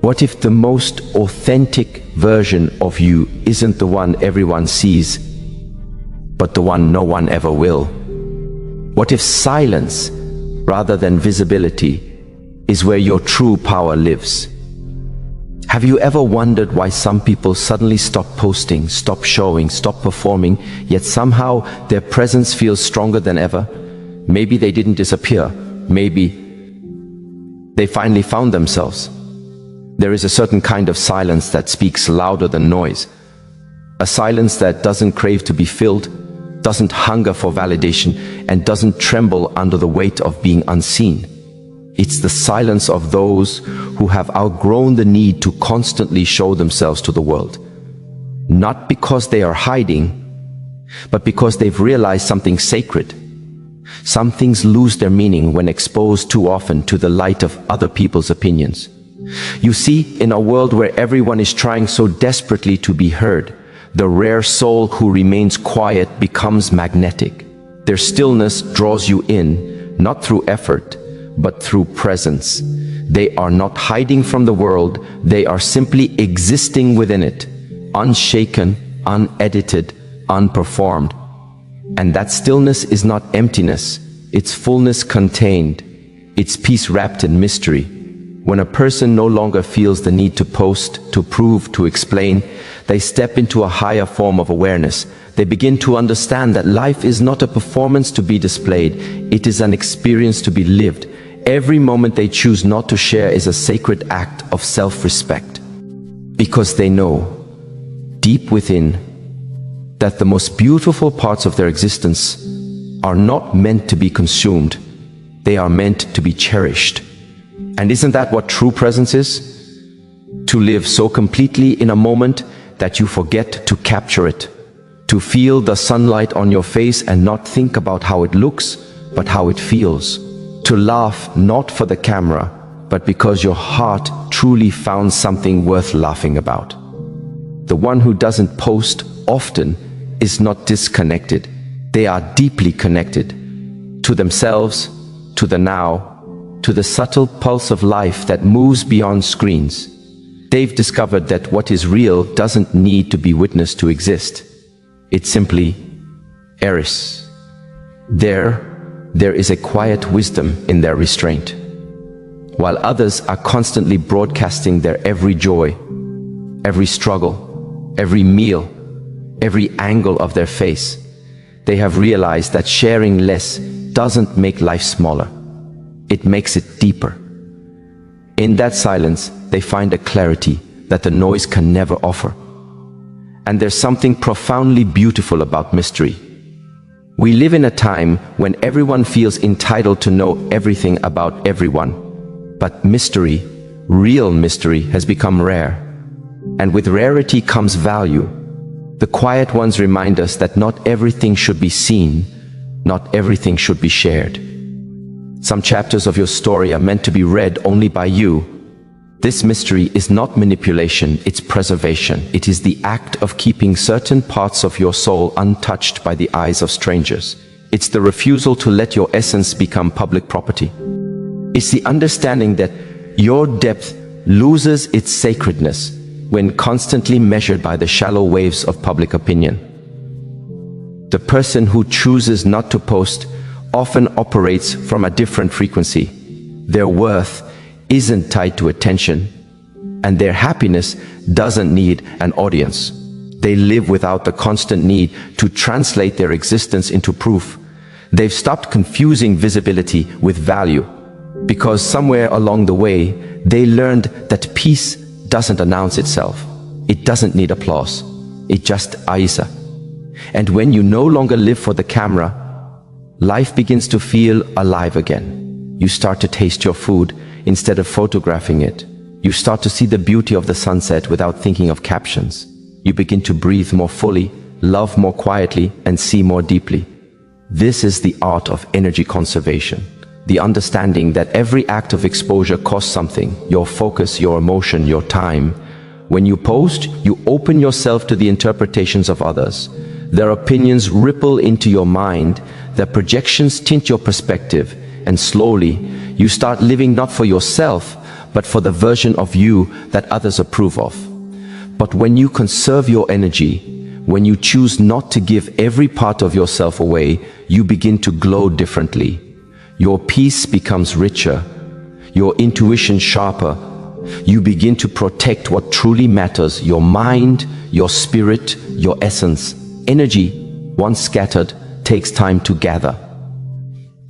What if the most authentic version of you isn't the one everyone sees, but the one no one ever will? What if silence, rather than visibility, is where your true power lives? Have you ever wondered why some people suddenly stop posting, stop showing, stop performing, yet somehow their presence feels stronger than ever? Maybe they didn't disappear. Maybe they finally found themselves. There is a certain kind of silence that speaks louder than noise. A silence that doesn't crave to be filled, doesn't hunger for validation, and doesn't tremble under the weight of being unseen. It's the silence of those who have outgrown the need to constantly show themselves to the world. Not because they are hiding, but because they've realized something sacred. Some things lose their meaning when exposed too often to the light of other people's opinions. You see, in a world where everyone is trying so desperately to be heard, the rare soul who remains quiet becomes magnetic. Their stillness draws you in, not through effort, but through presence. They are not hiding from the world, they are simply existing within it, unshaken, unedited, unperformed. And that stillness is not emptiness, it's fullness contained, it's peace wrapped in mystery. When a person no longer feels the need to post, to prove, to explain, they step into a higher form of awareness. They begin to understand that life is not a performance to be displayed, it is an experience to be lived. Every moment they choose not to share is a sacred act of self-respect. Because they know, deep within, that the most beautiful parts of their existence are not meant to be consumed, they are meant to be cherished. And isn't that what true presence is? To live so completely in a moment that you forget to capture it. To feel the sunlight on your face and not think about how it looks, but how it feels. To laugh not for the camera, but because your heart truly found something worth laughing about. The one who doesn't post often is not disconnected. They are deeply connected to themselves, to the now, to the subtle pulse of life that moves beyond screens. They've discovered that what is real doesn't need to be witnessed to exist. It simply is. There is a quiet wisdom in their restraint. While others are constantly broadcasting their every joy, every struggle, every meal, every angle of their face, they have realized that sharing less doesn't make life smaller. It makes it deeper. In that silence, they find a clarity that the noise can never offer. And there's something profoundly beautiful about mystery. We live in a time when everyone feels entitled to know everything about everyone. But mystery, real mystery, has become rare. And with rarity comes value. The quiet ones remind us that not everything should be seen, not everything should be shared. Some chapters of your story are meant to be read only by you. This mystery is not manipulation, it's preservation. It is the act of keeping certain parts of your soul untouched by the eyes of strangers. It's the refusal to let your essence become public property. It's the understanding that your depth loses its sacredness when constantly measured by the shallow waves of public opinion. The person who chooses not to post often operates from a different frequency. Their worth isn't tied to attention, and their happiness doesn't need an audience. They live without the constant need to translate their existence into proof. They've stopped confusing visibility with value, because somewhere along the way, they learned that peace doesn't announce itself. It doesn't need applause. It just is. And when you no longer live for the camera, life begins to feel alive again. You start to taste your food instead of photographing it. You start to see the beauty of the sunset without thinking of captions. You begin to breathe more fully, love more quietly, and see more deeply. This is the art of energy conservation. The understanding that every act of exposure costs something, your focus, your emotion, your time. When you post, you open yourself to the interpretations of others. Their opinions ripple into your mind, their projections tint your perspective, and slowly, you start living not for yourself, but for the version of you that others approve of. But when you conserve your energy, when you choose not to give every part of yourself away, you begin to glow differently. Your peace becomes richer, your intuition sharper. You begin to protect what truly matters, your mind, your spirit, your essence. Energy, once scattered, takes time to gather.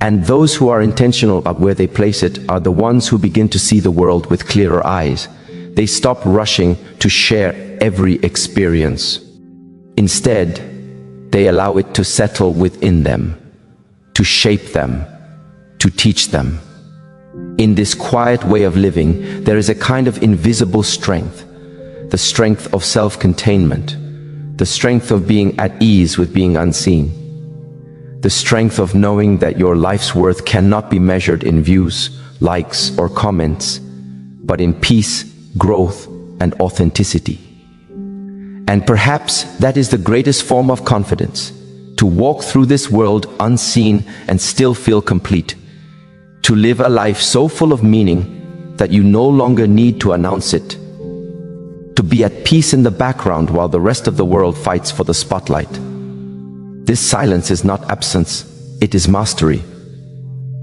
And those who are intentional about where they place it are the ones who begin to see the world with clearer eyes. They stop rushing to share every experience. Instead, they allow it to settle within them, to shape them, to teach them. In this quiet way of living, there is a kind of invisible strength, the strength of self-containment, the strength of being at ease with being unseen, the strength of knowing that your life's worth cannot be measured in views, likes, or comments, but in peace, growth, and authenticity. And perhaps that is the greatest form of confidence, to walk through this world unseen and still feel complete, to live a life so full of meaning that you no longer need to announce it, to be at peace in the background while the rest of the world fights for the spotlight. This silence is not absence, it is mastery.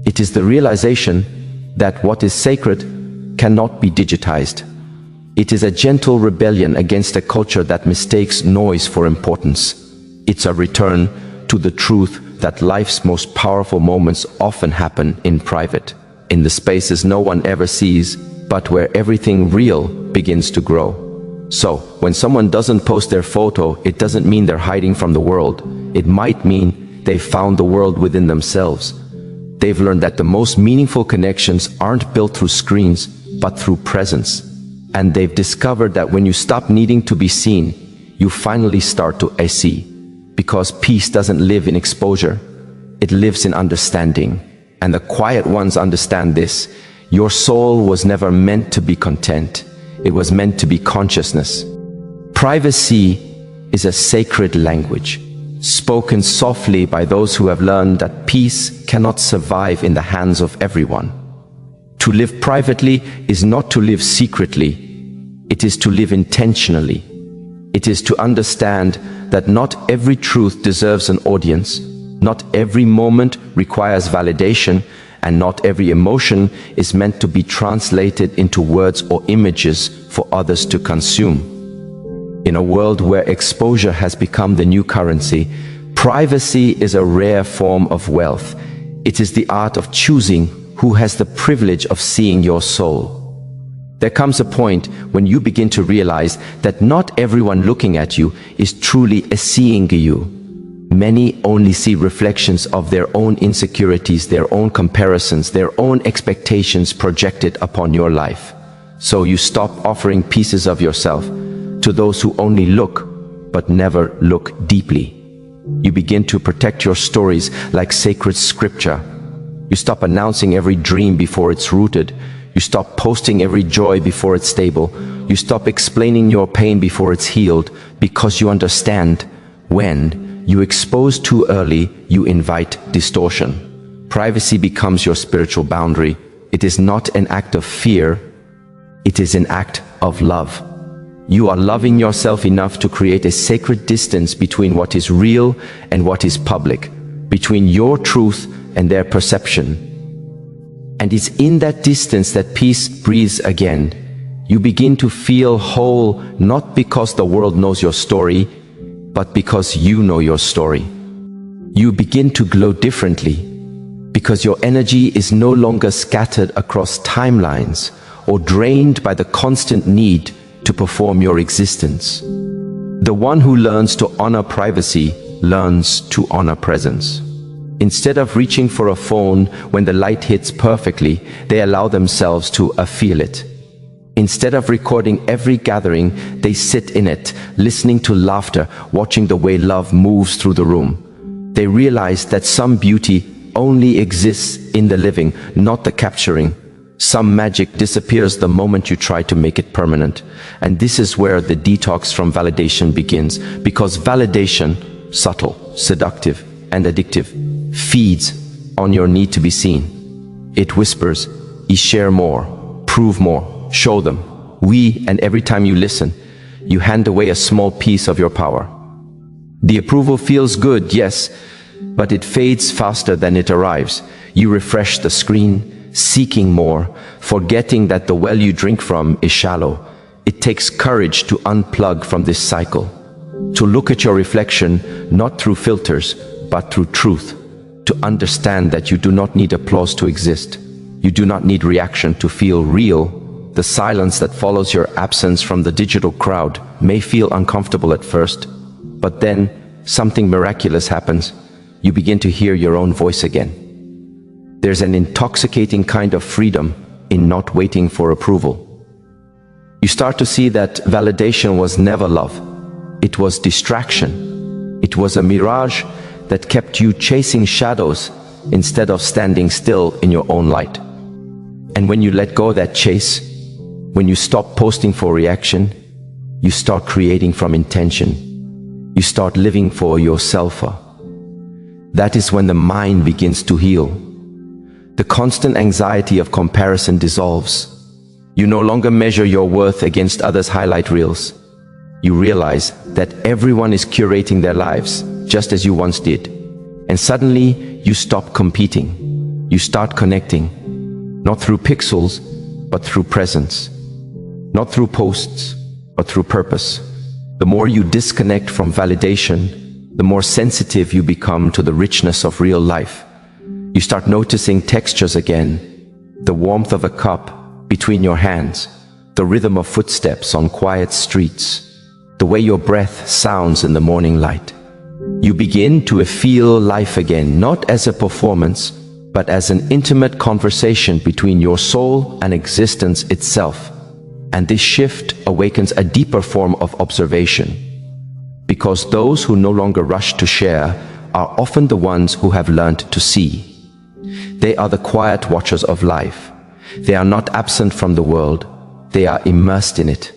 It is the realization that what is sacred cannot be digitized. It is a gentle rebellion against a culture that mistakes noise for importance. It's a return to the truth that life's most powerful moments often happen in private, in the spaces no one ever sees, but where everything real begins to grow. So, when someone doesn't post their photo, it doesn't mean they're hiding from the world. It might mean they've found the world within themselves. They've learned that the most meaningful connections aren't built through screens, but through presence. And they've discovered that when you stop needing to be seen, you finally start to see. Because peace doesn't live in exposure, it lives in understanding. And the quiet ones understand this. Your soul was never meant to be content. It was meant to be consciousness. Privacy is a sacred language, spoken softly by those who have learned that peace cannot survive in the hands of everyone. To live privately is not to live secretly. It is to live intentionally. It is to understand that not every truth deserves an audience, not every moment requires validation, and not every emotion is meant to be translated into words or images for others to consume. In a world where exposure has become the new currency, privacy is a rare form of wealth. It is the art of choosing who has the privilege of seeing your soul. There comes a point when you begin to realize that not everyone looking at you is truly seeing you. Many only see reflections of their own insecurities, their own comparisons, their own expectations projected upon your life. So you stop offering pieces of yourself to those who only look, but never look deeply. You begin to protect your stories like sacred scripture. You stop announcing every dream before it's rooted. You stop posting every joy before it's stable. You stop explaining your pain before it's healed, because you understand when you expose too early, you invite distortion. Privacy becomes your spiritual boundary. It is not an act of fear, it is an act of love. You are loving yourself enough to create a sacred distance between what is real and what is public, between your truth and their perception. And it's in that distance that peace breathes again. You begin to feel whole, not because the world knows your story, but because you know your story. You begin to glow differently, because your energy is no longer scattered across timelines or drained by the constant need to perform your existence. The one who learns to honor privacy learns to honor presence. Instead of reaching for a phone when the light hits perfectly, they allow themselves to feel it. Instead of recording every gathering, they sit in it, listening to laughter, watching the way love moves through the room. They realize that some beauty only exists in the living, not the capturing. Some magic disappears the moment you try to make it permanent. And this is where the detox from validation begins, because validation, subtle, seductive, and addictive, feeds on your need to be seen. It whispers, share more, prove more, show them. And every time you listen, you hand away a small piece of your power. The approval feels good, yes, but it fades faster than it arrives. You refresh the screen, seeking more, forgetting that the well you drink from is shallow. It takes courage to unplug from this cycle, to look at your reflection not through filters, but through truth, to understand that you do not need applause to exist. You do not need reaction to feel real. The silence that follows your absence from the digital crowd may feel uncomfortable at first, but then something miraculous happens. You begin to hear your own voice again. There's an intoxicating kind of freedom in not waiting for approval. You start to see that validation was never love. It was distraction. It was a mirage that kept you chasing shadows instead of standing still in your own light. And when you let go of that chase, when you stop posting for reaction, you start creating from intention. You start living for yourself. That is when the mind begins to heal. The constant anxiety of comparison dissolves. You no longer measure your worth against others' highlight reels. You realize that everyone is curating their lives, just as you once did. And suddenly, you stop competing. You start connecting, not through pixels, but through presence. Not through posts, but through purpose. The more you disconnect from validation, the more sensitive you become to the richness of real life. You start noticing textures again, the warmth of a cup between your hands, the rhythm of footsteps on quiet streets, the way your breath sounds in the morning light. You begin to feel life again, not as a performance, but as an intimate conversation between your soul and existence itself. And this shift awakens a deeper form of observation, because those who no longer rush to share are often the ones who have learned to see. They are the quiet watchers of life. They are not absent from the world, they are immersed in it.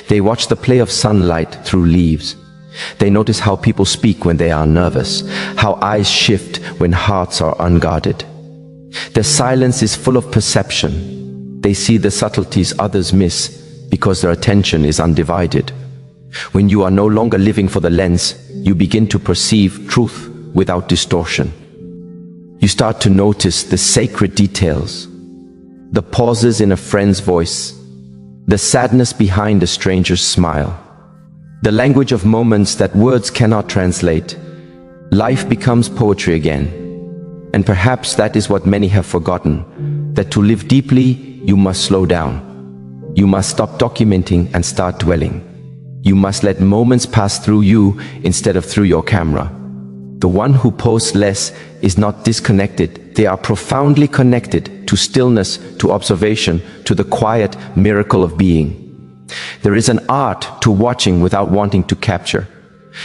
They watch the play of sunlight through leaves. They notice how people speak when they are nervous, how eyes shift when hearts are unguarded. Their silence is full of perception. They see the subtleties others miss because their attention is undivided. When you are no longer living for the lens, you begin to perceive truth without distortion. You start to notice the sacred details, the pauses in a friend's voice, the sadness behind a stranger's smile, the language of moments that words cannot translate. Life becomes poetry again. And perhaps that is what many have forgotten, that to live deeply, you must slow down. You must stop documenting and start dwelling. You must let moments pass through you instead of through your camera. The one who posts less is not disconnected. They are profoundly connected to stillness, to observation, to the quiet miracle of being. There is an art to watching without wanting to capture.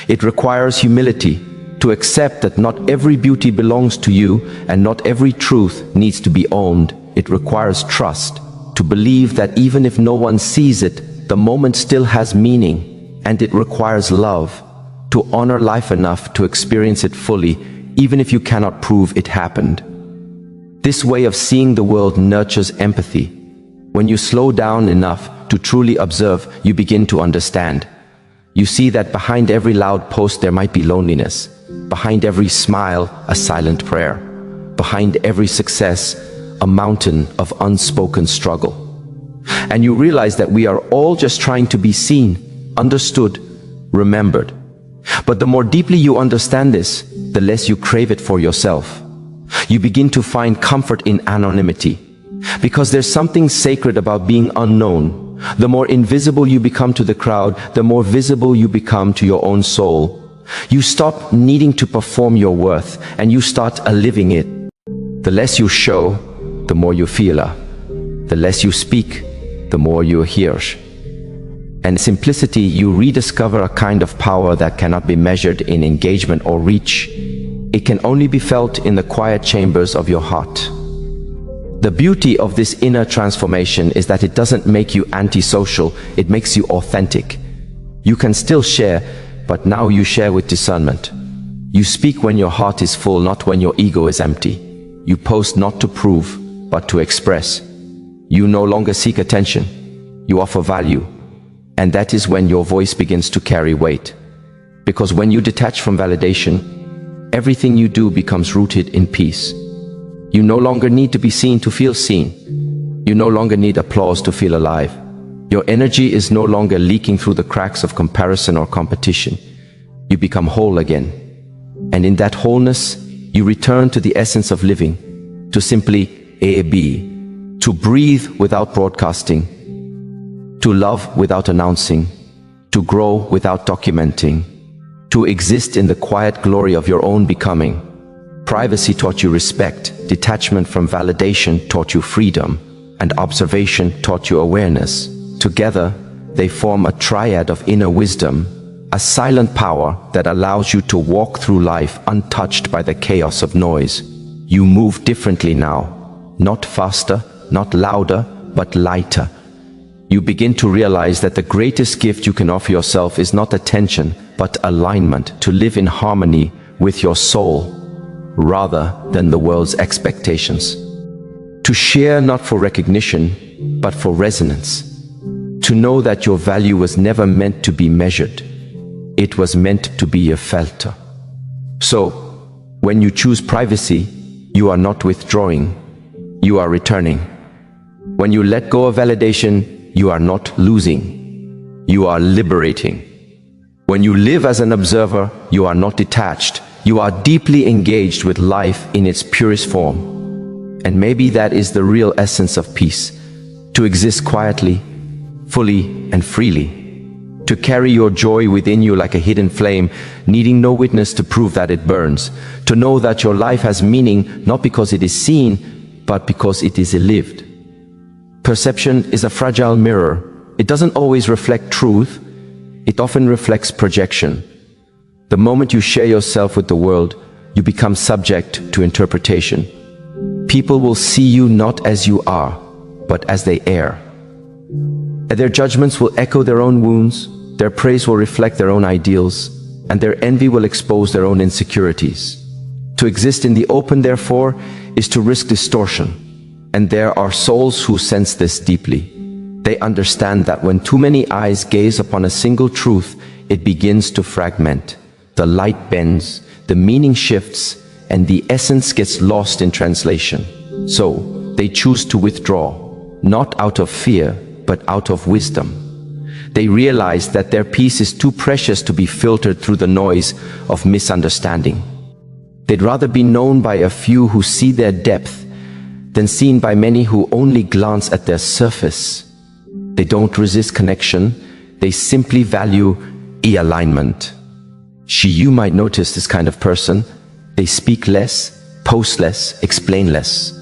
It requires humility to accept that not every beauty belongs to you and not every truth needs to be owned. It requires trust to believe that even if no one sees it, the moment still has meaning. And it requires love to honor life enough to experience it fully, even if you cannot prove it happened. This way of seeing the world nurtures empathy. When you slow down enough to truly observe, you begin to understand. You see that behind every loud post there might be loneliness. Behind every smile, a silent prayer. Behind every success, a mountain of unspoken struggle. And you realize that we are all just trying to be seen, understood, remembered. But the more deeply you understand this, the less you crave it for yourself. You begin to find comfort in anonymity, because there's something sacred about being unknown. The more invisible you become to the crowd, the more visible you become to your own soul. You stop needing to perform your worth, and you start living it. The less you show, the more you feel. The less you speak, the more you hear. And simplicity, you rediscover a kind of power that cannot be measured in engagement or reach. It can only be felt in the quiet chambers of your heart. The beauty of this inner transformation is that it doesn't make you antisocial, it makes you authentic. You can still share, but now you share with discernment. You speak when your heart is full, not when your ego is empty. You post not to prove, but to express. You no longer seek attention. You offer value. And that is when your voice begins to carry weight. Because when you detach from validation, everything you do becomes rooted in peace. You no longer need to be seen to feel seen. You no longer need applause to feel alive. Your energy is no longer leaking through the cracks of comparison or competition. You become whole again. And in that wholeness, you return to the essence of living, to simply be, to breathe without broadcasting, to love without announcing, to grow without documenting, to exist in the quiet glory of your own becoming. Privacy taught you respect, detachment from validation taught you freedom, and observation taught you awareness. Together, they form a triad of inner wisdom, a silent power that allows you to walk through life untouched by the chaos of noise. You move differently now, not faster, not louder, but lighter. You begin to realize that the greatest gift you can offer yourself is not attention, but alignment, to live in harmony with your soul, rather than the world's expectations. To share not for recognition, but for resonance. To know that your value was never meant to be measured. It was meant to be a felt. So, when you choose privacy, you are not withdrawing, you are returning. When you let go of validation, you are not losing, you are liberating. When you live as an observer, you are not detached, you are deeply engaged with life in its purest form. And maybe that is the real essence of peace, to exist quietly, fully and freely. To carry your joy within you like a hidden flame, needing no witness to prove that it burns. To know that your life has meaning not because it is seen, but because it is lived. Perception is a fragile mirror. It doesn't always reflect truth. It often reflects projection. The moment you share yourself with the world, you become subject to interpretation. People will see you not as you are, but as they are. And their judgments will echo their own wounds, their praise will reflect their own ideals, and their envy will expose their own insecurities. To exist in the open, therefore, is to risk distortion. And there are souls who sense this deeply. They understand that when too many eyes gaze upon a single truth, it begins to fragment. The light bends, the meaning shifts, and the essence gets lost in translation. So, they choose to withdraw, not out of fear, but out of wisdom. They realize that their peace is too precious to be filtered through the noise of misunderstanding. They'd rather be known by a few who see their depth than seen by many who only glance at their surface. They don't resist connection, they simply value alignment. You might notice this kind of person. They speak less, post less, explain less.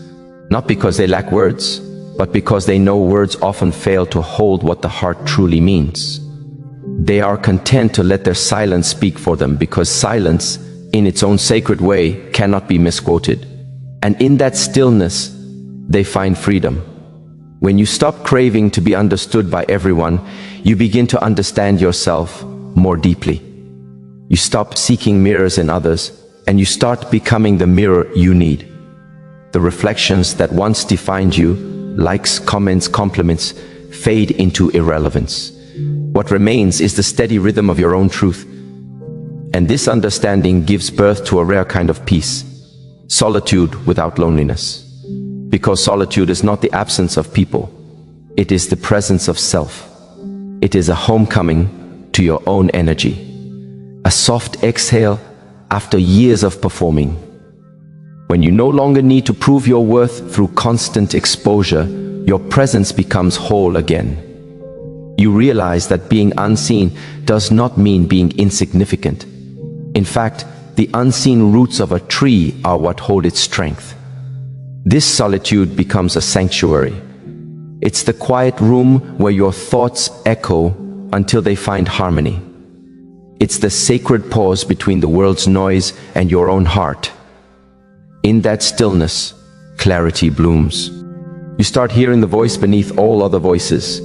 Not because they lack words, but because they know words often fail to hold what the heart truly means. They are content to let their silence speak for them, because silence, in its own sacred way, cannot be misquoted. And in that stillness, they find freedom. When you stop craving to be understood by everyone, you begin to understand yourself more deeply. You stop seeking mirrors in others, and you start becoming the mirror you need. The reflections that once defined you, likes, comments, compliments, fade into irrelevance. What remains is the steady rhythm of your own truth. And this understanding gives birth to a rare kind of peace, solitude without loneliness. Because solitude is not the absence of people, it is the presence of self. It is a homecoming to your own energy, a soft exhale after years of performing. When you no longer need to prove your worth through constant exposure, your presence becomes whole again. You realize that being unseen does not mean being insignificant. In fact, the unseen roots of a tree are what hold its strength. This solitude becomes a sanctuary. It's the quiet room where your thoughts echo until they find harmony. It's the sacred pause between the world's noise and your own heart. In that stillness, clarity blooms. You start hearing the voice beneath all other voices,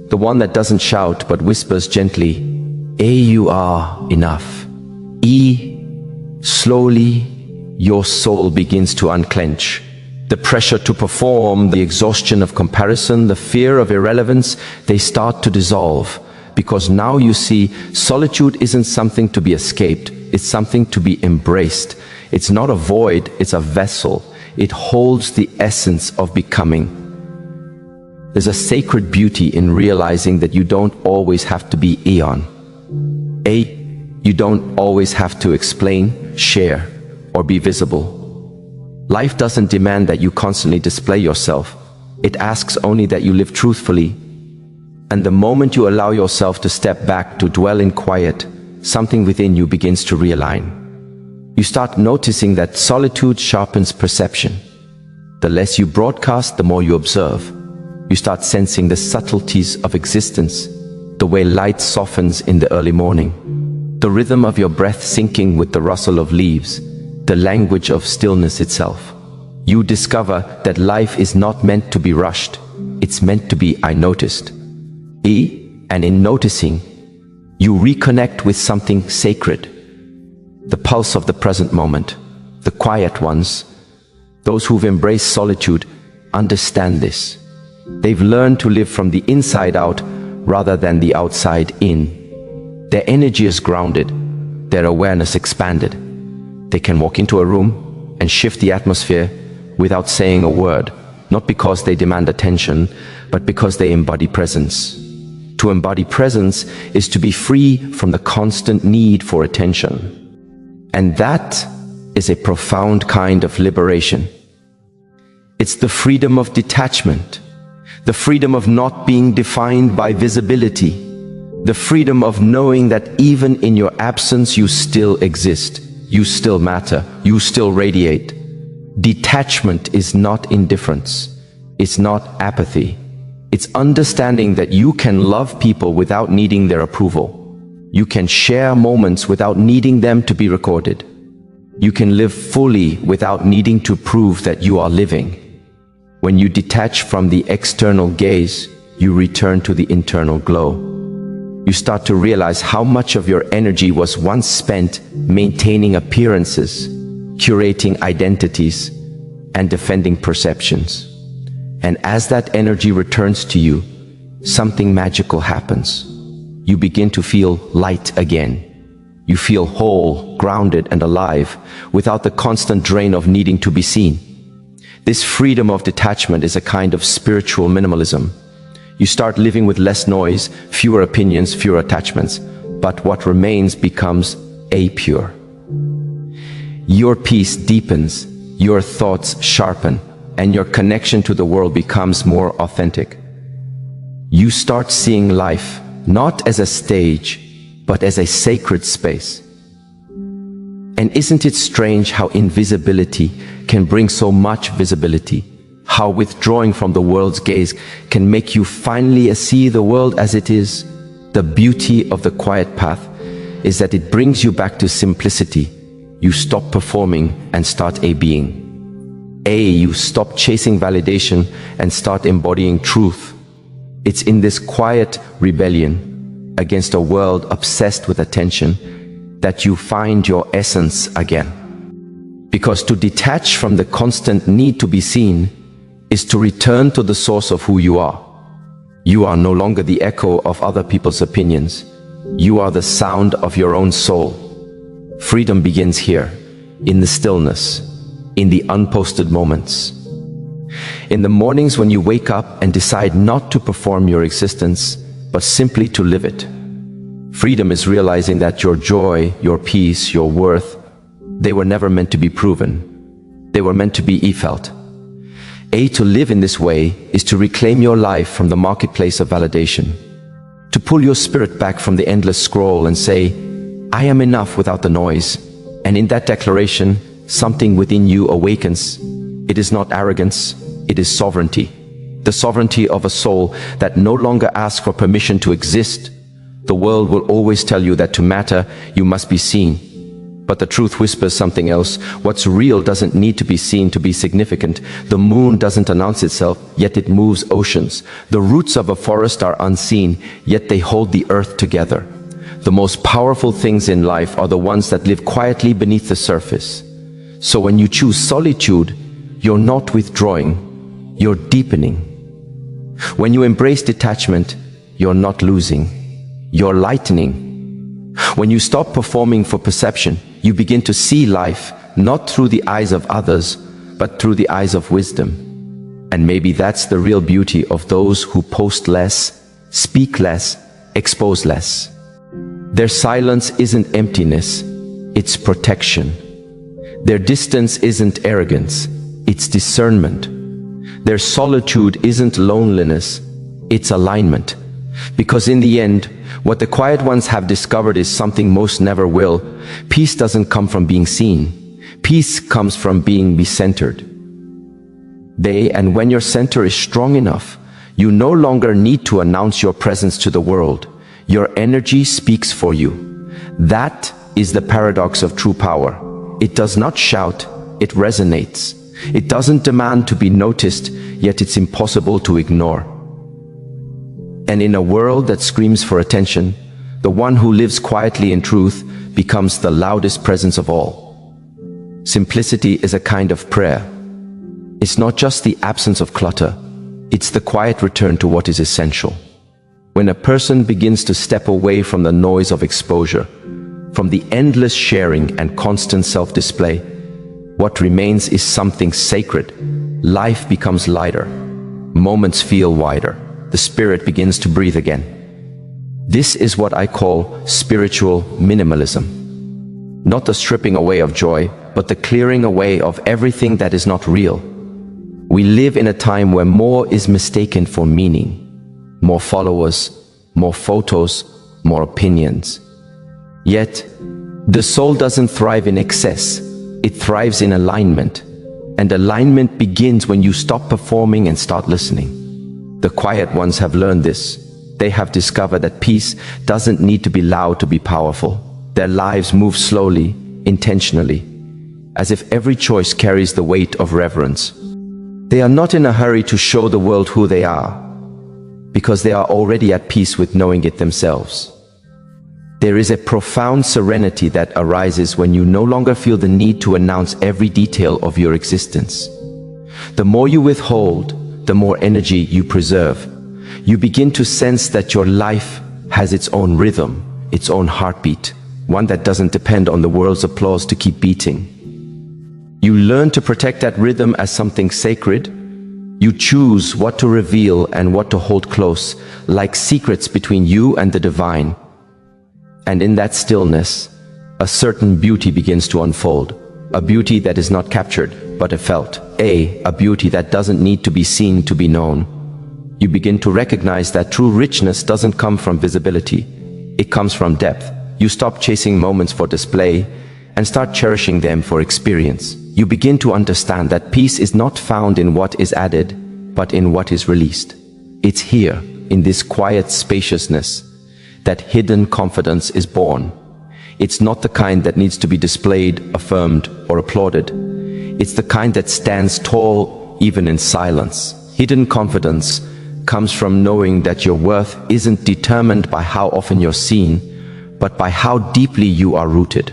the one that doesn't shout but whispers gently, You are enough. Slowly, your soul begins to unclench. The pressure to perform, the exhaustion of comparison, the fear of irrelevance, they start to dissolve. Because now you see, solitude isn't something to be escaped, it's something to be embraced. It's not a void, it's a vessel. It holds the essence of becoming. There's a sacred beauty in realizing that you don't always have to be Eon. You don't always have to explain, share, or be visible. Life doesn't demand that you constantly display yourself. It asks only that you live truthfully. And the moment you allow yourself to step back, to dwell in quiet, something within you begins to realign. You start noticing that solitude sharpens perception. The less you broadcast, the more you observe. You start sensing the subtleties of existence, the way light softens in the early morning, the rhythm of your breath syncing with the rustle of leaves, the language of stillness itself. You discover that life is not meant to be rushed. It's meant to be I noticed. And in noticing, you reconnect with something sacred. The pulse of the present moment. The quiet ones, those who've embraced solitude, understand this. They've learned to live from the inside out rather than the outside in. Their energy is grounded, their awareness expanded. They can walk into a room and shift the atmosphere without saying a word, not because they demand attention, but because they embody presence. To embody presence is to be free from the constant need for attention. And that is a profound kind of liberation. It's the freedom of detachment, the freedom of not being defined by visibility, the freedom of knowing that even in your absence you still exist, you still matter, you still radiate. Detachment is not indifference, it's not apathy. It's understanding that you can love people without needing their approval. You can share moments without needing them to be recorded. You can live fully without needing to prove that you are living. When you detach from the external gaze, you return to the internal glow. You start to realize how much of your energy was once spent maintaining appearances, curating identities, and defending perceptions. And as that energy returns to you, something magical happens. You begin to feel light again. You feel whole, grounded, and alive, without the constant drain of needing to be seen. This freedom of detachment is a kind of spiritual minimalism. You start living with less noise, fewer opinions, fewer attachments, but what remains becomes pure. Your peace deepens, your thoughts sharpen, and your connection to the world becomes more authentic. You start seeing life not as a stage, but as a sacred space. And isn't it strange how invisibility can bring so much visibility? How withdrawing from the world's gaze can make you finally see the world as it is? The beauty of the quiet path is that it brings you back to simplicity. You stop performing and start being. You stop chasing validation and start embodying truth. It's in this quiet rebellion against a world obsessed with attention that you find your essence again. Because to detach from the constant need to be seen is to return to the source of who you are. You are no longer the echo of other people's opinions. You are the sound of your own soul. Freedom begins here, in the stillness, in the unposted moments. In the mornings when you wake up and decide not to perform your existence, but simply to live it. Freedom is realizing that your joy, your peace, your worth, they were never meant to be proven. They were meant to be felt. To live in this way is to reclaim your life from the marketplace of validation. To pull your spirit back from the endless scroll and say, I am enough without the noise. And in that declaration, something within you awakens. It is not arrogance, it is sovereignty. The sovereignty of a soul that no longer asks for permission to exist. The world will always tell you that to matter, you must be seen. But the truth whispers something else. What's real doesn't need to be seen to be significant. The moon doesn't announce itself, yet it moves oceans. The roots of a forest are unseen, yet they hold the earth together. The most powerful things in life are the ones that live quietly beneath the surface. So when you choose solitude, you're not withdrawing, you're deepening. When you embrace detachment, you're not losing, you're lightening. When you stop performing for perception, you begin to see life not through the eyes of others, but through the eyes of wisdom. And maybe that's the real beauty of those who post less, speak less, expose less. Their silence isn't emptiness, it's protection. Their distance isn't arrogance, it's discernment. Their solitude isn't loneliness, it's alignment. Because in the end, what the quiet ones have discovered is something most never will. Peace doesn't come from being seen. Peace comes from being be-centered. And when your center is strong enough, you no longer need to announce your presence to the world. Your energy speaks for you. That is the paradox of true power. It does not shout, it resonates. It doesn't demand to be noticed, yet it's impossible to ignore. And in a world that screams for attention, the one who lives quietly in truth becomes the loudest presence of all. Simplicity is a kind of prayer. It's not just the absence of clutter, it's the quiet return to what is essential. When a person begins to step away from the noise of exposure, from the endless sharing and constant self-display, what remains is something sacred. Life becomes lighter. Moments feel wider. The spirit begins to breathe again. This is what I call spiritual minimalism. Not the stripping away of joy, but the clearing away of everything that is not real. We live in a time where more is mistaken for meaning. More followers, more photos, more opinions. Yet, the soul doesn't thrive in excess. It thrives in alignment. And alignment begins when you stop performing and start listening. The quiet ones have learned this. They have discovered that peace doesn't need to be loud to be powerful. Their lives move slowly, intentionally, as if every choice carries the weight of reverence. They are not in a hurry to show the world who they are, because they are already at peace with knowing it themselves. There is a profound serenity that arises when you no longer feel the need to announce every detail of your existence. The more you withhold, the more energy you preserve. You begin to sense that your life has its own rhythm, its own heartbeat, one that doesn't depend on the world's applause to keep beating. You learn to protect that rhythm as something sacred. You choose what to reveal and what to hold close, like secrets between you and the divine. And in that stillness, a certain beauty begins to unfold. A beauty that is not captured, but felt. A beauty that doesn't need to be seen to be known. You begin to recognize that true richness doesn't come from visibility. It comes from depth. You stop chasing moments for display and start cherishing them for experience. You begin to understand that peace is not found in what is added, but in what is released. It's here, in this quiet spaciousness, that hidden confidence is born. It's not the kind that needs to be displayed, affirmed, or applauded. It's the kind that stands tall even in silence. Hidden confidence comes from knowing that your worth isn't determined by how often you're seen, but by how deeply you are rooted.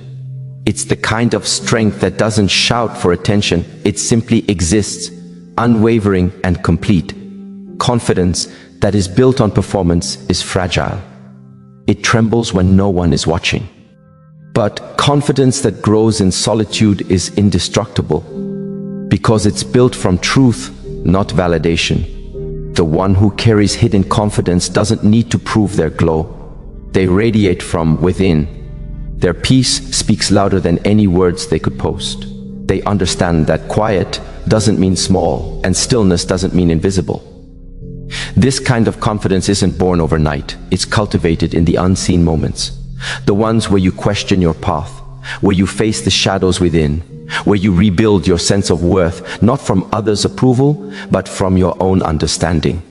It's the kind of strength that doesn't shout for attention, it simply exists, unwavering and complete. Confidence that is built on performance is fragile. It trembles when no one is watching. But confidence that grows in solitude is indestructible, because it's built from truth, not validation. The one who carries hidden confidence doesn't need to prove their glow. They radiate from within. Their peace speaks louder than any words they could post. They understand that quiet doesn't mean small, and stillness doesn't mean invisible. This kind of confidence isn't born overnight. It's cultivated in the unseen moments. The ones where you question your path, where you face the shadows within, where you rebuild your sense of worth, not from others' approval, but from your own understanding.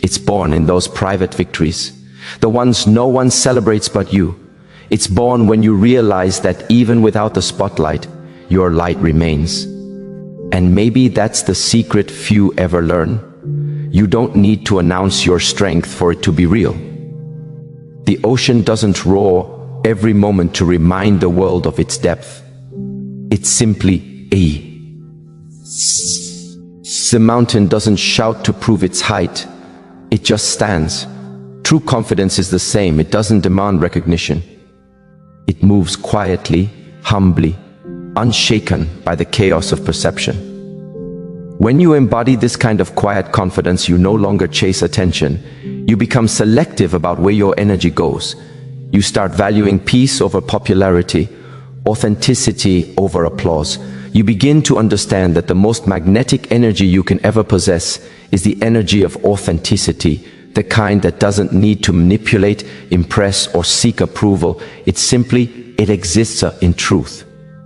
It's born in those private victories, the ones no one celebrates but you. It's born when you realize that even without the spotlight, your light remains. And maybe that's the secret few ever learn. You don't need to announce your strength for it to be real. The ocean doesn't roar every moment to remind the world of its depth. It's simply a The mountain doesn't shout to prove its height. It just stands. True confidence is the same. It doesn't demand recognition. It moves quietly, humbly, unshaken by the chaos of perception. When you embody this kind of quiet confidence, you no longer chase attention. You become selective about where your energy goes. You start valuing peace over popularity, authenticity over applause. You begin to understand that the most magnetic energy you can ever possess is the energy of authenticity, the kind that doesn't need to manipulate, impress, or seek approval. It exists in truth.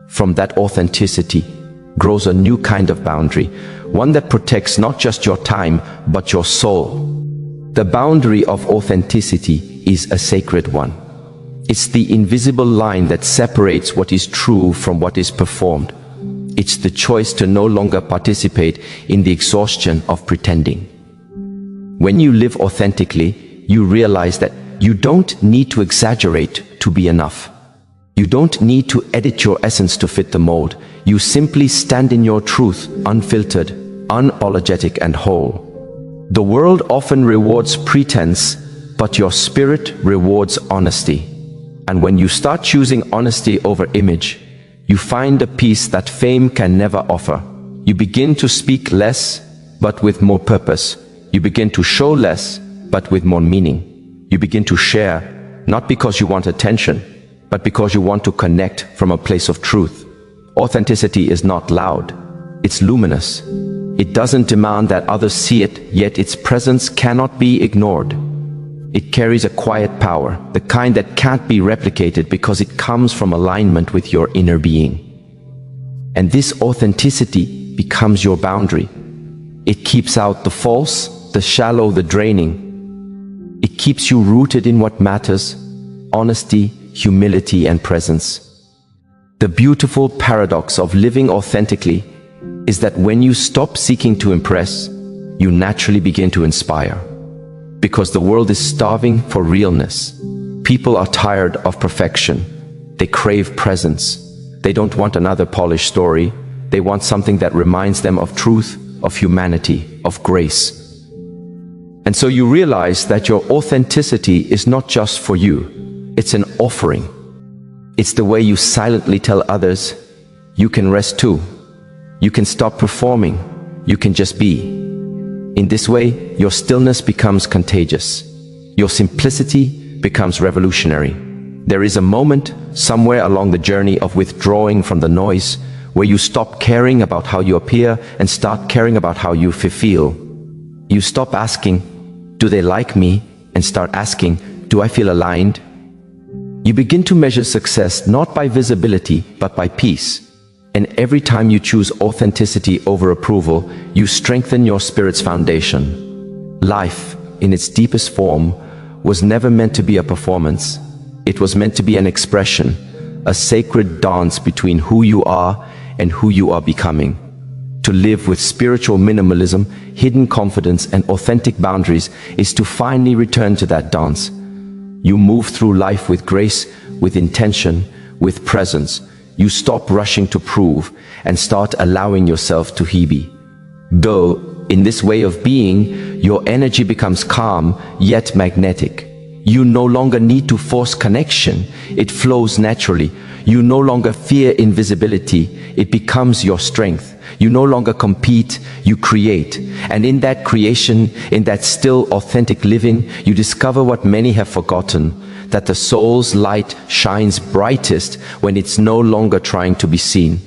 From that authenticity grows a new kind of boundary, one that protects not just your time, but your soul. The boundary of authenticity is a sacred one. It's the invisible line that separates what is true from what is performed. It's the choice to no longer participate in the exhaustion of pretending. When you live authentically, you realize that you don't need to exaggerate to be enough. You don't need to edit your essence to fit the mold. You simply stand in your truth, unfiltered, unapologetic, and whole. The world often rewards pretense, but your spirit rewards honesty. And when you start choosing honesty over image, you find a peace that fame can never offer. You begin to speak less, but with more purpose. You begin to show less, but with more meaning. You begin to share, not because you want attention, but because you want to connect from a place of truth. Authenticity is not loud. It's luminous. It doesn't demand that others see it, yet its presence cannot be ignored. It carries a quiet power, the kind that can't be replicated because it comes from alignment with your inner being. And this authenticity becomes your boundary. It keeps out the false, the shallow, the draining. It keeps you rooted in what matters: honesty, humility, and presence. The beautiful paradox of living authentically is that when you stop seeking to impress, you naturally begin to inspire. Because the world is starving for realness. People are tired of perfection. They crave presence. They don't want another polished story. They want something that reminds them of truth, of humanity, of grace. And so you realize that your authenticity is not just for you. It's an offering. It's the way you silently tell others, you can rest too. You can stop performing. You can just be. In this way, your stillness becomes contagious. Your simplicity becomes revolutionary. There is a moment, somewhere along the journey of withdrawing from the noise, where you stop caring about how you appear and start caring about how you feel. You stop asking, do they like me? And start asking, do I feel aligned? You begin to measure success not by visibility, but by peace. And every time you choose authenticity over approval, you strengthen your spirit's foundation. Life, in its deepest form, was never meant to be a performance. It was meant to be an expression, a sacred dance between who you are and who you are becoming. To live with spiritual minimalism, hidden confidence, and authentic boundaries is to finally return to that dance. You move through life with grace, with intention, with presence. You stop rushing to prove and start allowing yourself to be. Though, in this way of being, your energy becomes calm yet magnetic. You no longer need to force connection. It flows naturally. You no longer fear invisibility. It becomes your strength. You no longer compete, you create. And in that creation, in that still authentic living, you discover what many have forgotten, that the soul's light shines brightest when it's no longer trying to be seen.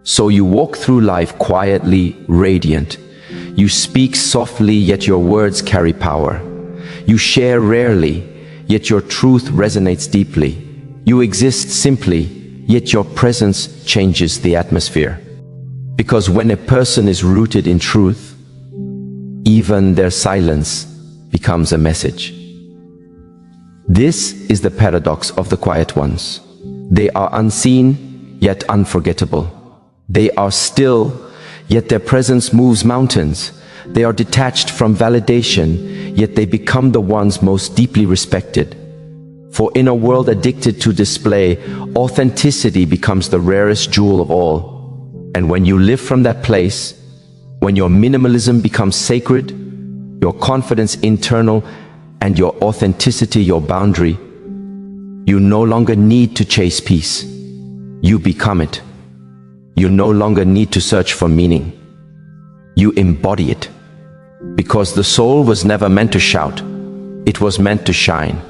So you walk through life quietly, radiant. You speak softly, yet your words carry power. You share rarely, yet your truth resonates deeply. You exist simply, yet your presence changes the atmosphere. Because when a person is rooted in truth, even their silence becomes a message. This is the paradox of the quiet ones. They are unseen, yet unforgettable. They are still, yet their presence moves mountains. They are detached from validation, yet they become the ones most deeply respected. For in a world addicted to display, authenticity becomes the rarest jewel of all. And when you live from that place, When your minimalism becomes sacred, your confidence internal, and your authenticity your boundary, you no longer need to chase peace. You become it. You no longer need to search for meaning. You embody it. Because the soul was never meant to shout. It was meant to shine.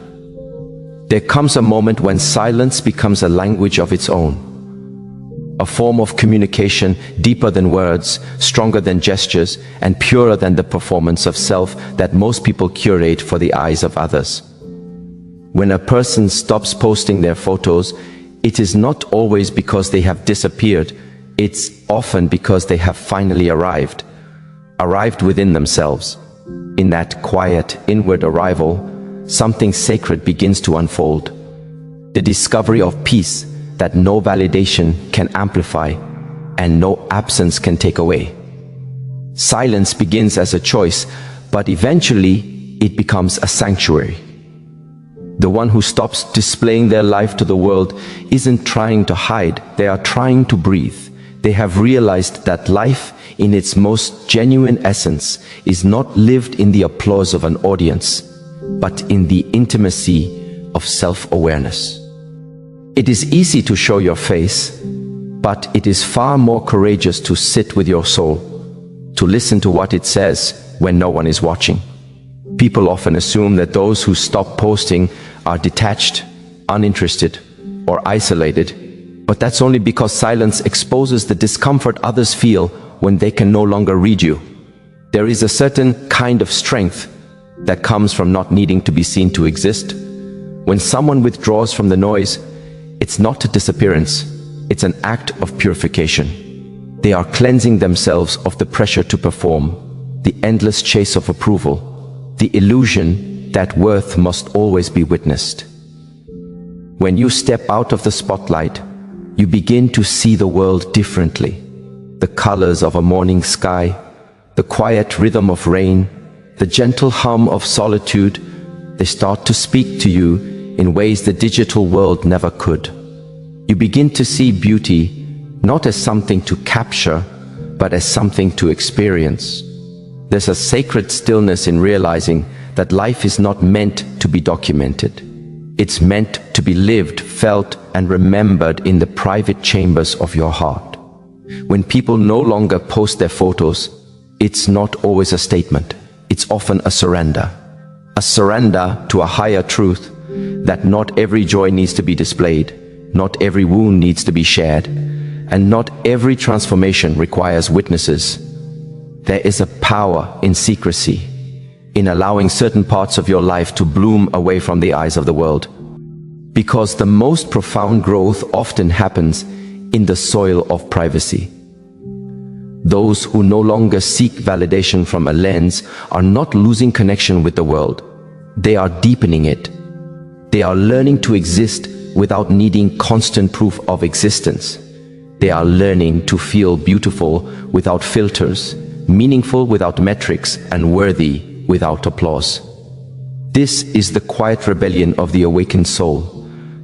There comes a moment when silence becomes a language of its own. A form of communication deeper than words, stronger than gestures, and purer than the performance of self that most people curate for the eyes of others. When a person stops posting their photos, it is not always because they have disappeared. It's often because they have finally arrived within themselves. In that quiet, inward arrival, something sacred begins to unfold. The discovery of peace that no validation can amplify and no absence can take away. Silence begins as a choice, but eventually it becomes a sanctuary. The one who stops displaying their life to the world isn't trying to hide, they are trying to breathe. They have realized that life, in its most genuine essence, is not lived in the applause of an audience, but in the intimacy of self-awareness. It is easy to show your face, but it is far more courageous to sit with your soul, to listen to what it says when no one is watching. People often assume that those who stop posting are detached, uninterested, or isolated, but that's only because silence exposes the discomfort others feel when they can no longer read you. There is a certain kind of strength that comes from not needing to be seen to exist. When someone withdraws from the noise, it's not a disappearance, it's an act of purification. They are cleansing themselves of the pressure to perform, the endless chase of approval, the illusion that worth must always be witnessed. When you step out of the spotlight, you begin to see the world differently. The colors of a morning sky, the quiet rhythm of rain, the gentle hum of solitude, they start to speak to you in ways the digital world never could. You begin to see beauty not as something to capture, but as something to experience. There's a sacred stillness in realizing that life is not meant to be documented. It's meant to be lived, felt, and remembered in the private chambers of your heart. When people no longer post their photos, it's not always a statement. It's often a surrender to a higher truth that not every joy needs to be displayed, not every wound needs to be shared, and not every transformation requires witnesses. There is a power in secrecy, in allowing certain parts of your life to bloom away from the eyes of the world. Because the most profound growth often happens in the soil of privacy. Those who no longer seek validation from a lens are not losing connection with the world. They are deepening it. They are learning to exist without needing constant proof of existence. They are learning to feel beautiful without filters, meaningful without metrics, and worthy without applause. This is the quiet rebellion of the awakened soul,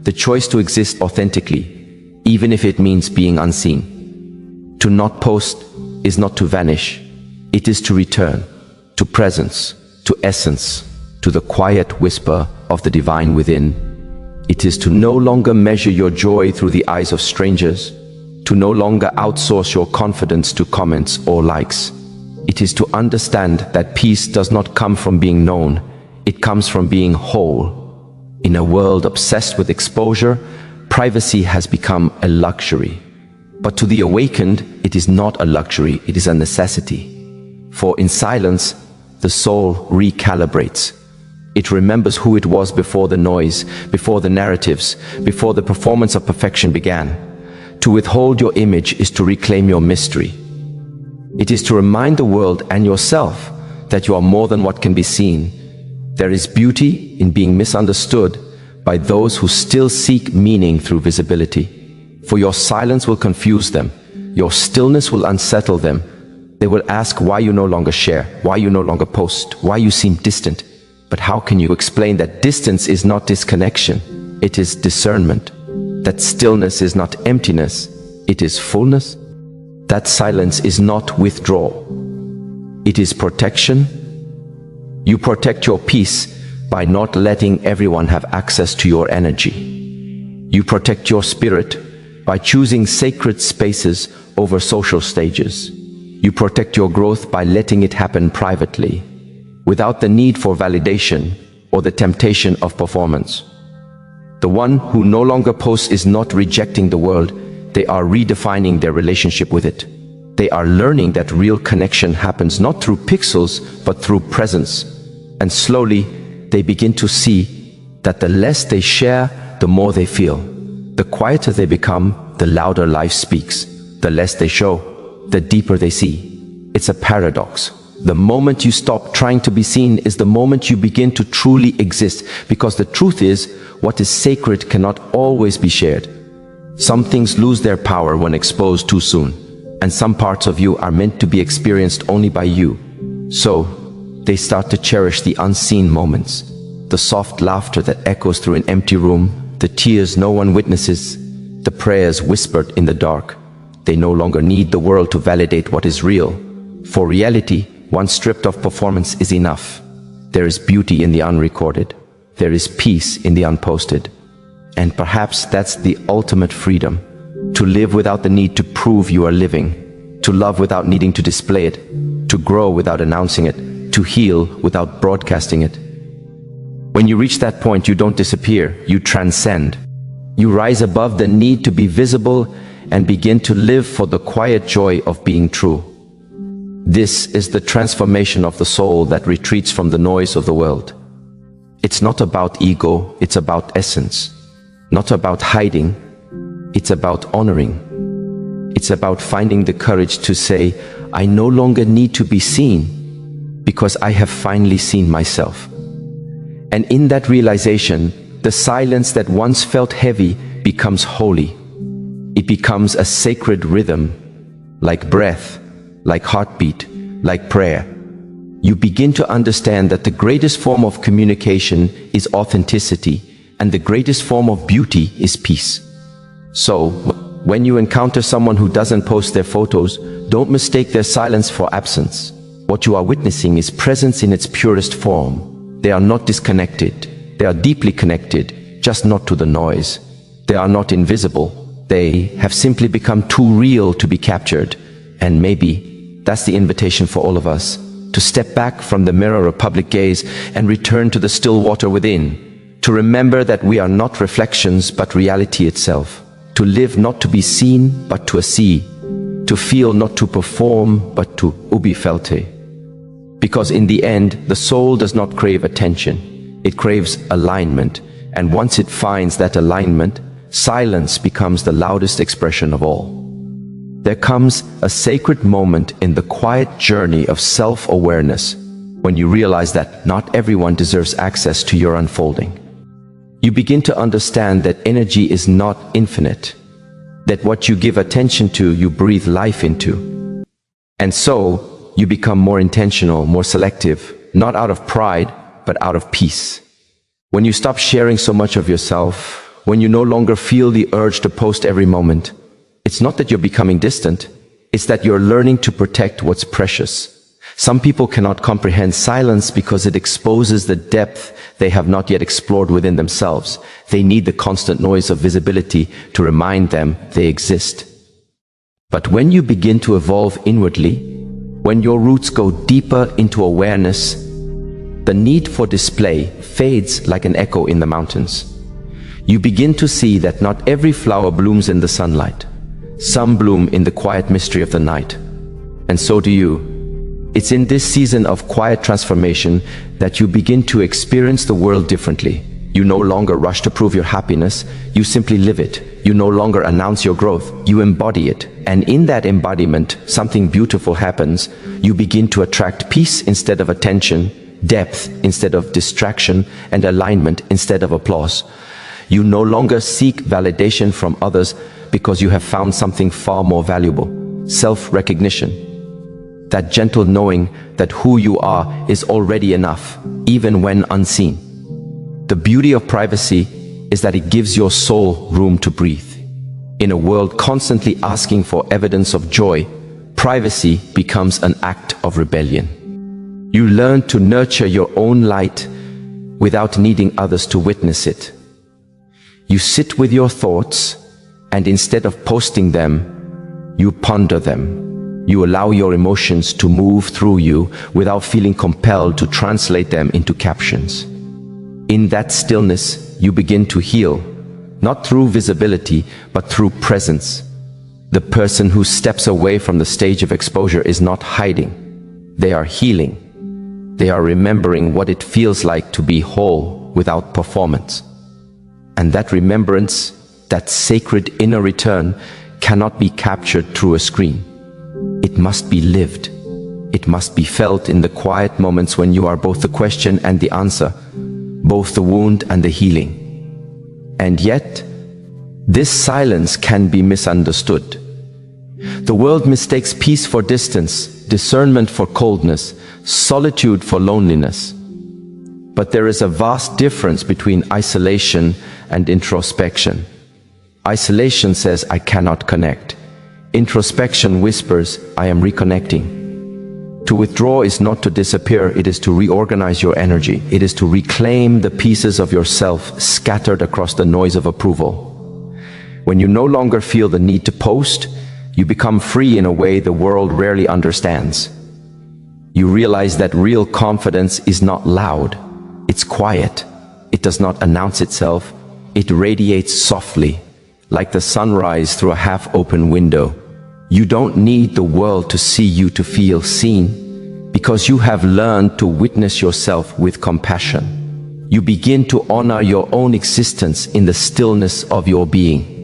the choice to exist authentically, even if it means being unseen. To not post is not to vanish. It is to return, to presence, to essence, to the quiet whisper of the divine within. It is to no longer measure your joy through the eyes of strangers, to no longer outsource your confidence to comments or likes. It is to understand that peace does not come from being known, it comes from being whole. In a world obsessed with exposure, privacy has become a luxury. But to the awakened, it is not a luxury, it is a necessity. For in silence, the soul recalibrates. It remembers who it was before the noise, before the narratives, before the performance of perfection began. To withhold your image is to reclaim your mystery. It is to remind the world and yourself that you are more than what can be seen. There is beauty in being misunderstood by those who still seek meaning through visibility. For your silence will confuse them. Your stillness will unsettle them. They will ask why you no longer share, why you no longer post, why you seem distant. But how can you explain that distance is not disconnection? It is discernment. That stillness is not emptiness, it is fullness. That silence is not withdrawal. It is protection. You protect your peace by not letting everyone have access to your energy. You protect your spirit by choosing sacred spaces over social stages. You protect your growth by letting it happen privately, without the need for validation or the temptation of performance. The one who no longer posts is not rejecting the world, they are redefining their relationship with it. They are learning that real connection happens not through pixels, but through presence. And slowly, they begin to see that the less they share, the more they feel. The quieter they become, the louder life speaks. The less they show, the deeper they see. It's a paradox. The moment you stop trying to be seen is the moment you begin to truly exist, because the truth is, what is sacred cannot always be shared. Some things lose their power when exposed too soon, and some parts of you are meant to be experienced only by you. So, they start to cherish the unseen moments, the soft laughter that echoes through an empty room, the tears no one witnesses, the prayers whispered in the dark. They no longer need the world to validate what is real. For reality, once stripped of performance, is enough. There is beauty in the unrecorded. There is peace in the unposted. And perhaps that's the ultimate freedom. To live without the need to prove you are living. To love without needing to display it. To grow without announcing it. To heal without broadcasting it. When you reach that point, you don't disappear. You transcend. You rise above the need to be visible and begin to live for the quiet joy of being true. This is the transformation of the soul that retreats from the noise of the world. It's not about ego, it's about essence. Not about hiding, it's about honoring. It's about finding the courage to say, I no longer need to be seen because I have finally seen myself. And in that realization, the silence that once felt heavy becomes holy. It becomes a sacred rhythm, like breath, like heartbeat, like prayer. You begin to understand that the greatest form of communication is authenticity, and the greatest form of beauty is peace. So, when you encounter someone who doesn't post their photos, don't mistake their silence for absence. What you are witnessing is presence in its purest form. They are not disconnected. They are deeply connected, just not to the noise. They are not invisible. They have simply become too real to be captured. And maybe that's the invitation for all of us, to step back from the mirror of public gaze and return to the still water within, to remember that we are not reflections but reality itself, to live not to be seen but to see, to feel not to perform but to be felt. Because in the end, the soul does not crave attention, it craves alignment, and once it finds that alignment, silence becomes the loudest expression of all. There comes a sacred moment in the quiet journey of self-awareness when you realize that not everyone deserves access to your unfolding. You begin to understand that energy is not infinite, that what you give attention to, you breathe life into. And so, you become more intentional, more selective, not out of pride, but out of peace. When you stop sharing so much of yourself, when you no longer feel the urge to post every moment, it's not that you're becoming distant, it's that you're learning to protect what's precious. Some people cannot comprehend silence because it exposes the depth they have not yet explored within themselves. They need the constant noise of visibility to remind them they exist. But when you begin to evolve inwardly, when your roots go deeper into awareness, the need for display fades like an echo in the mountains. You begin to see that not every flower blooms in the sunlight. Some bloom in the quiet mystery of the night. And so do you. It's in this season of quiet transformation that you begin to experience the world differently. You no longer rush to prove your happiness, you simply live it. You no longer announce your growth, you embody it. And in that embodiment, something beautiful happens. You begin to attract peace instead of attention, depth instead of distraction, and alignment instead of applause. You no longer seek validation from others because you have found something far more valuable, self-recognition. That gentle knowing that who you are is already enough, even when unseen. The beauty of privacy is that it gives your soul room to breathe. In a world constantly asking for evidence of joy, privacy becomes an act of rebellion. You learn to nurture your own light without needing others to witness it. You sit with your thoughts, and instead of posting them, you ponder them. You allow your emotions to move through you without feeling compelled to translate them into captions. In that stillness, you begin to heal, not through visibility, but through presence. The person who steps away from the stage of exposure is not hiding. They are healing. They are remembering what it feels like to be whole without performance. And that remembrance, that sacred inner return, cannot be captured through a screen. It must be lived. It must be felt in the quiet moments when you are both the question and the answer, both the wound and the healing. And yet, this silence can be misunderstood. The world mistakes peace for distance, discernment for coldness, solitude for loneliness. But there is a vast difference between isolation and introspection. Isolation says, I cannot connect. Introspection whispers, I am reconnecting. To withdraw is not to disappear, it is to reorganize your energy. It is to reclaim the pieces of yourself scattered across the noise of approval. When you no longer feel the need to post, you become free in a way the world rarely understands. You realize that real confidence is not loud, it's quiet. It does not announce itself, it radiates softly, like the sunrise through a half-open window. You don't need the world to see you to feel seen, because you have learned to witness yourself with compassion. You begin to honor your own existence in the stillness of your being.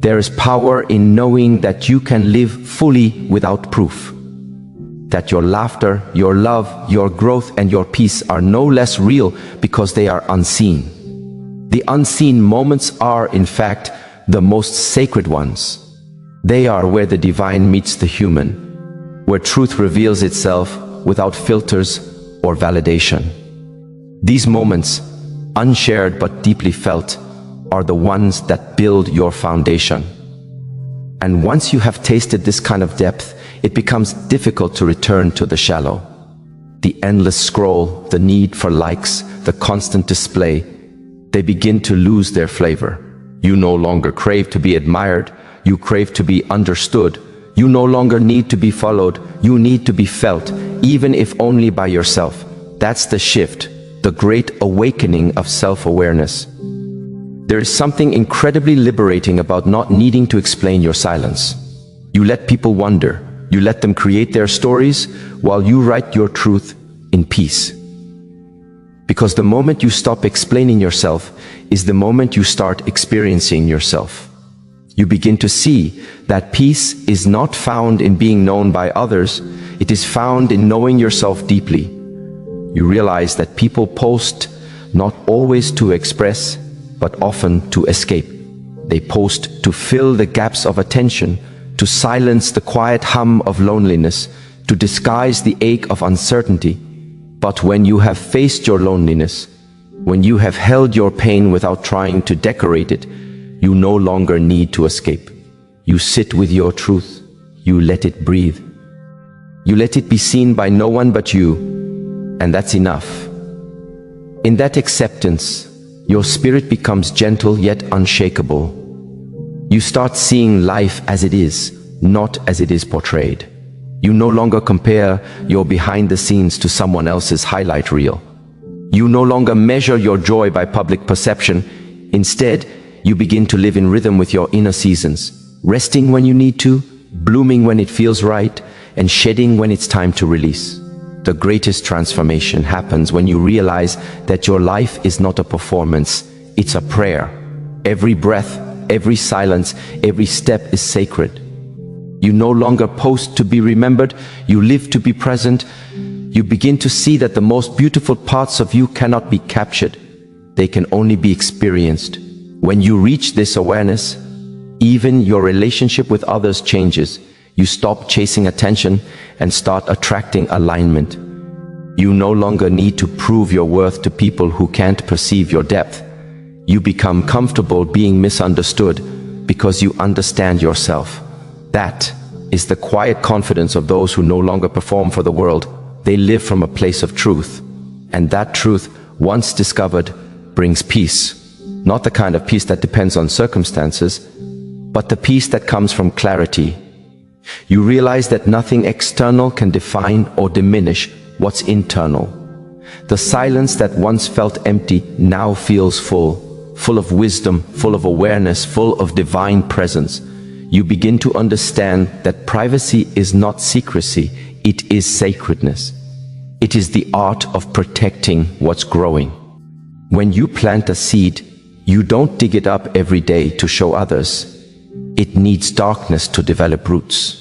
There is power in knowing that you can live fully without proof. That your laughter, your love, your growth and your peace are no less real because they are unseen. The unseen moments are, in fact, the most sacred ones. They are where the divine meets the human, where truth reveals itself without filters or validation. These moments, unshared but deeply felt, are the ones that build your foundation. And once you have tasted this kind of depth, it becomes difficult to return to the shallow. The endless scroll, the need for likes, the constant display, they begin to lose their flavor. You no longer crave to be admired, you crave to be understood. You no longer need to be followed, you need to be felt, even if only by yourself. That's the shift, the great awakening of self-awareness. There is something incredibly liberating about not needing to explain your silence. You let people wonder. You let them create their stories while you write your truth in peace. Because the moment you stop explaining yourself is the moment you start experiencing yourself. You begin to see that peace is not found in being known by others, it is found in knowing yourself deeply. You realize that people post not always to express, but often to escape. They post to fill the gaps of attention, to silence the quiet hum of loneliness, to disguise the ache of uncertainty. But when you have faced your loneliness, when you have held your pain without trying to decorate it, you no longer need to escape. You sit with your truth, you let it breathe. You let it be seen by no one but you, and that's enough. In that acceptance, your spirit becomes gentle yet unshakable. You start seeing life as it is, not as it is portrayed. You no longer compare your behind the scenes to someone else's highlight reel. You no longer measure your joy by public perception. Instead, you begin to live in rhythm with your inner seasons, resting when you need to, blooming when it feels right, and shedding when it's time to release. The greatest transformation happens when you realize that your life is not a performance, it's a prayer. Every breath, every silence, every step is sacred. You no longer post to be remembered, you live to be present. You begin to see that the most beautiful parts of you cannot be captured. They can only be experienced. When you reach this awareness, even your relationship with others changes. You stop chasing attention and start attracting alignment. You no longer need to prove your worth to people who can't perceive your depth. You become comfortable being misunderstood because you understand yourself. That is the quiet confidence of those who no longer perform for the world. They live from a place of truth. And that truth, once discovered, brings peace. Not the kind of peace that depends on circumstances, but the peace that comes from clarity. You realize that nothing external can define or diminish what's internal. The silence that once felt empty now feels full of wisdom, full of awareness, full of divine presence. You begin to understand that privacy is not secrecy, it is sacredness. It is the art of protecting what's growing. When you plant a seed, you don't dig it up every day to show others. It needs darkness to develop roots.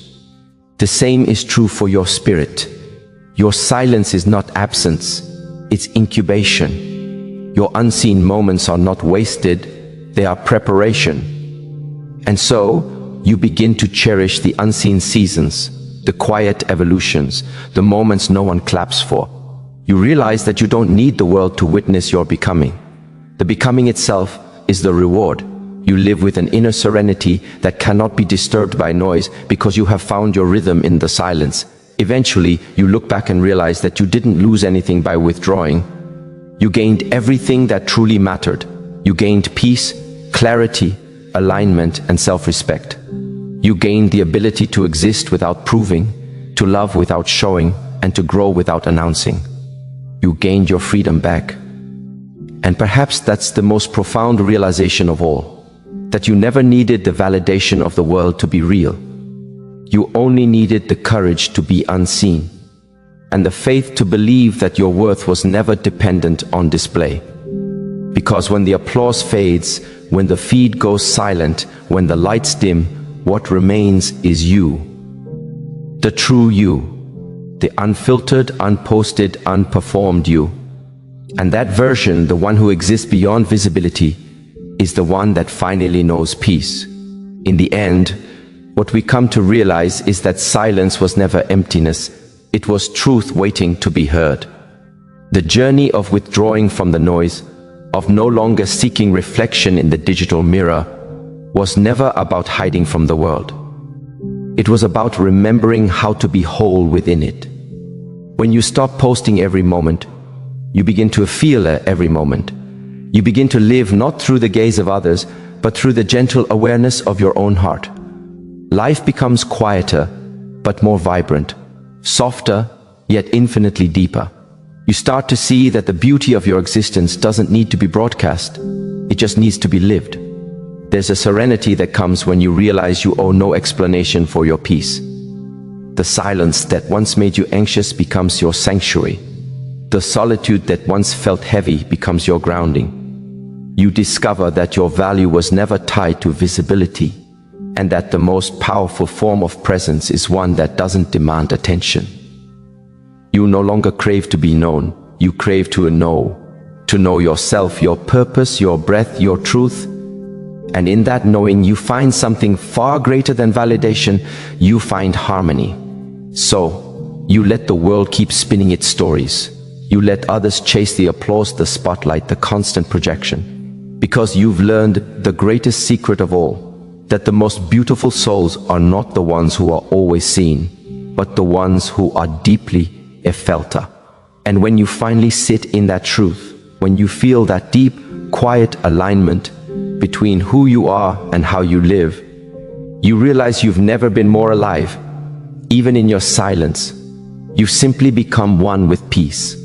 The same is true for your spirit. Your silence is not absence, it's incubation. Your unseen moments are not wasted, they are preparation. And so, you begin to cherish the unseen seasons, the quiet evolutions, the moments no one claps for. You realize that you don't need the world to witness your becoming. The becoming itself is the reward. You live with an inner serenity that cannot be disturbed by noise because you have found your rhythm in the silence. Eventually, you look back and realize that you didn't lose anything by withdrawing. You gained everything that truly mattered. You gained peace, clarity, alignment, and self-respect. You gained the ability to exist without proving, to love without showing, and to grow without announcing. You gained your freedom back. And perhaps that's the most profound realization of all, that you never needed the validation of the world to be real. You only needed the courage to be unseen, and the faith to believe that your worth was never dependent on display. Because when the applause fades, when the feed goes silent, when the lights dim, what remains is you. The true you. The unfiltered, unposted, unperformed you. And that version, the one who exists beyond visibility, is the one that finally knows peace. In the end, what we come to realize is that silence was never emptiness. It was truth waiting to be heard. The journey of withdrawing from the noise, of no longer seeking reflection in the digital mirror, was never about hiding from the world. It was about remembering how to be whole within it. When you stop posting every moment, you begin to feel every moment. You begin to live not through the gaze of others, but through the gentle awareness of your own heart. Life becomes quieter, but more vibrant, softer, yet infinitely deeper. You start to see that the beauty of your existence doesn't need to be broadcast. It just needs to be lived. There's a serenity that comes when you realize you owe no explanation for your peace. The silence that once made you anxious becomes your sanctuary. The solitude that once felt heavy becomes your grounding. You discover that your value was never tied to visibility, and that the most powerful form of presence is one that doesn't demand attention. You no longer crave to be known, you crave to know yourself, your purpose, your breath, your truth. And in that knowing, you find something far greater than validation. You find harmony. So, you let the world keep spinning its stories. You let others chase the applause, the spotlight, the constant projection. Because you've learned the greatest secret of all, that the most beautiful souls are not the ones who are always seen, but the ones who are deeply felt. And when you finally sit in that truth, when you feel that deep, quiet alignment between who you are and how you live, you realize you've never been more alive. Even in your silence, you've simply become one with peace.